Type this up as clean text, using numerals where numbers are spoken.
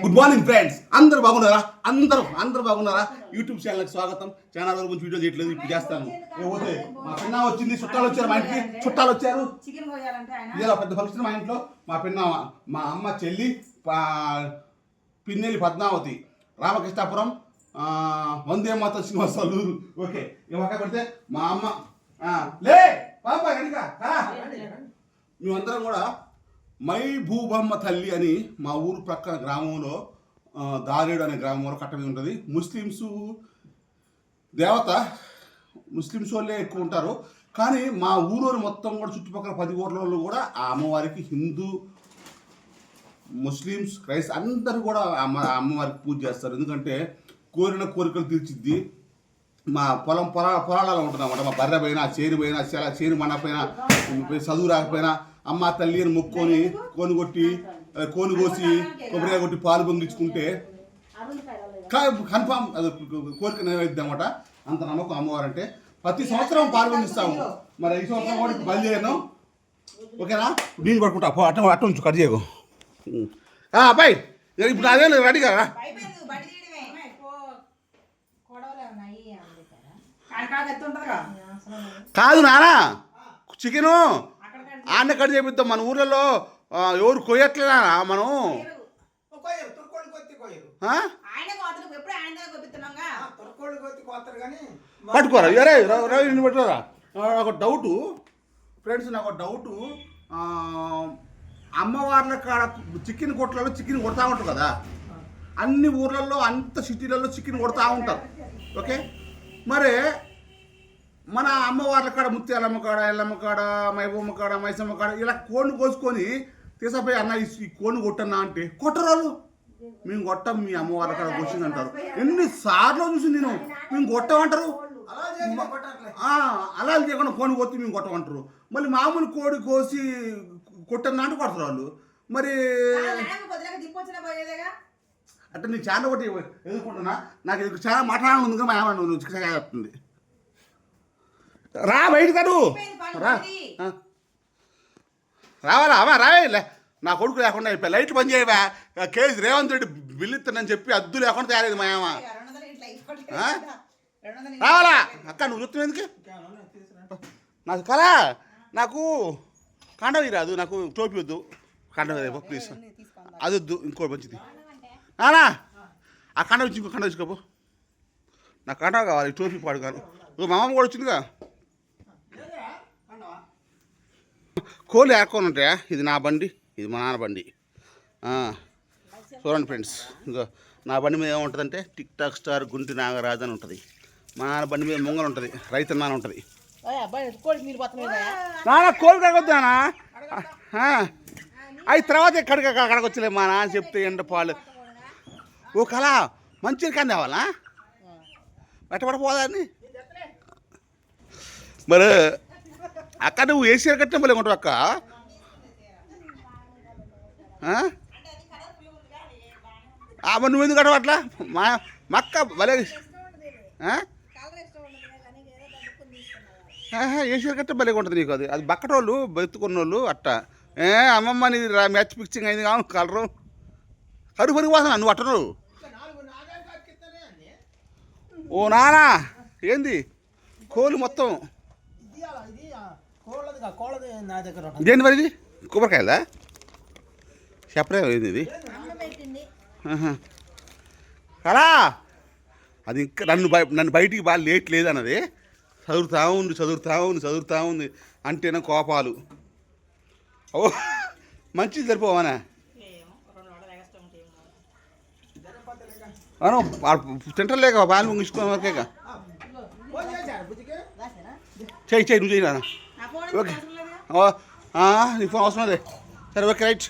Good morning friends, అందరూ బాగున్నారా? అందరూ బాగున్నారా? యూట్యూబ్ ఛానల్కి స్వాగతం. ఛానల్ గురించి వీడియో చేయట్లేదు, ఇప్పుడు చేస్తాను. పోతే మా పిన్న వచ్చింది, చుట్టాలు వచ్చారు మా ఇంటికి. ఇలా పెద్ద ఫంక్షన్ మా ఇంట్లో. మా పిన్న, మా అమ్మ చెల్లి, పిన్నెల్లి పద్మావతి, రామకృష్ణాపురం, వందే మాత శ్రీనివాసాలు. ఓకే, ఇవాళ పెడితే మా అమ్మ లే పాప గడిగా మేమందరం కూడా మైబూబమ్మ తల్లి అని మా ఊరు ప్రక్కన గ్రామంలో దారేడు అనే గ్రామంలో కట్ట మీద ఉంటుంది. ముస్లిమ్స్ దేవత, ముస్లిమ్స్ వాళ్ళే ఎక్కువ ఉంటారు. కానీ మా ఊరు మొత్తం కూడా చుట్టుపక్కల 10 ఊర్లలో కూడా ఆ అమ్మవారికి హిందూ, ముస్లిమ్స్, క్రైస్ట్ అందరూ కూడా అమ్మవారికి పూజ చేస్తారు. ఎందుకంటే కోరిన కోరికలు తీర్చిద్ది. మా పొలాలలో ఉంటుంది అన్నమాట. మా బర్రె పైన, చేను పైన, చేను మన పైన చదువు రాకపోయినా అమ్మ తల్లి అని మొక్కుకొని కోను కోసి కొబ్బరికాయ కొట్టి పాలు పొంగించుకుంటే కన్ఫామ్ అది కోరిక నెరవేరుద్ది అన్నమాట. అంత నమ్మకం అమ్మవారు అంటే. ప్రతి సంవత్సరం పాలు పొంగిస్తాము. మరి ఈ సంవత్సరం కూడా బయలుదేరాను. ఓకేనా? నీళ్ళు పట్టుకుంటా అటు నుంచి కట్ చేయకు అబ్బాయి. ఇప్పుడు అదే రెడీ కదా. కాదు నానా, చికెను ఆన్న కట్ చేపిద్దాం. మన ఊర్లలో ఎవరు కొయ్యట్లేనా మనం? పట్టుకోరా ఎరే రవి పట్టుకోరా. నాకు డౌటు ఫ్రెండ్స్, నాకు డౌటు. అమ్మవార్ల కాడ చికెన్ కొట్లలో చికెన్ కొడతా ఉంటారు కదా. అన్ని ఊర్లలో, అంత సిటీలలో చికెన్ కొడతా ఉంటారు. ఓకే, మరి మన అమ్మవార్ల కాడ, ముత్యాలమ్మ కాడ, ఎల్లమ్మ కాడ, మైబమ్మ కాడ, మైసమ్మ కాడ ఇలా కోడిని కోసుకొని తీసపోయి అన్న ఈ కోడిని కొట్టన్నా అంటే కొట్టరాళ్ళు. మేము కొట్టాం, మీ అమ్మవార్ల కాడ కోసింది అంటారు. ఎన్నిసార్లు చూసి నేను మేము కొట్టమంటారు. అలా చేయకుండా కోడిని కొట్టి మేము కొట్టమంటారు. మళ్ళీ మామూలు కోడి కోసి కొట్టన్నా అంటే కొడతారు వాళ్ళు. మరి అంటే నేను చాలా ఒకటి ఎదుర్కొంటున్నా. నాకు ఇది చాలా మాట్లాడాలని ఉంది. మా ఏమన్నా చెప్తుంది. రా బయటకు రావాలా అమ్మా రావేలే. నా కొడుకు లేకుండా అయిపోయి లైట్లు బంద్ చేయవా. కేజీ రేవంత్ రెడ్డి బిల్లు ఇస్తానని చెప్పి అద్దు లేకుండా తయారైంది మా ఏమ. రావాలా అక్క? నువ్వు చెప్తున్నావు ఎందుకు? నాకు కలా నాకు కండవి రాదు, నాకు టోపీ వద్దు. కండవి ప్లీజ్, అది వద్దు. ఇంకోటి మంచిది నానా, ఆ కండవి ఇంకో కండ తీసుకోపో. నాకు కండవ కావాలి, టోపీ పాడు కాదు. మా అమ్మ కూడా వచ్చిందిగా. కోళ్ళు ఏర్కొని ఉంటాయా? ఇది నా బండి, ఇది మా నాన్న బండి. చూడండి ఫ్రెండ్స్, ఇంకా నా బండి మీద ఏముంటుందంటే tick tok star Gunti Nagaraju అని ఉంటుంది. మా నాన్న బండి మీద ముంగలు ఉంటుంది, రైతు నాన్న ఉంటుంది. నాన్న కోళ్ళు తగ్గొద్దు నాన్న, అవి తర్వాత అక్కడికి వచ్చలే. మా నాన్న చెప్తే ఎండ పాలు ఓ కళ మంచిగా కానీ తేవాలా, పెట్టబడిపోదాన్ని. మరి అక్క నువ్వు ఏసీఆర్ కట్టిన మళ్ళీ ఉంటావు అక్క. మరి నువ్వు ఎందుకు కట్టవు అట్లా? మా అక్క భలే ఏసీఆర్ కట్టే భలే ఉంటుంది నీకు. అది బక్కటోళ్ళు బతుకున్న వాళ్ళు అట్ట. అమ్మమ్మ నీది మ్యాచ్ ఫిక్సింగ్ అయింది కావు కలరు కరువు పరుగు వాసన నువ్వు అట్టను. ఓ నానా ఏంది కోళ్ళు మొత్తం ఇదేంటి మరి? ఇది కొబ్బరికాయలా చెప్పలే ఏంది ఇది? అలా అది ఇంకా నన్ను బయటికి బాగా లేట్ లేదన్నది. చదువుతా ఉంది అంటేనే కోపాలు. ఓ మంచిది సరిపోవానా? అవును సెంటర్ లేక బాగా ముగించుకోవాలి వరకేగా. చెయ్యి నువ్వు చెయ్యి నాన్న. ఓకే నీ ఫోన్ అవసరం అదే. సరే ఓకే రైట్.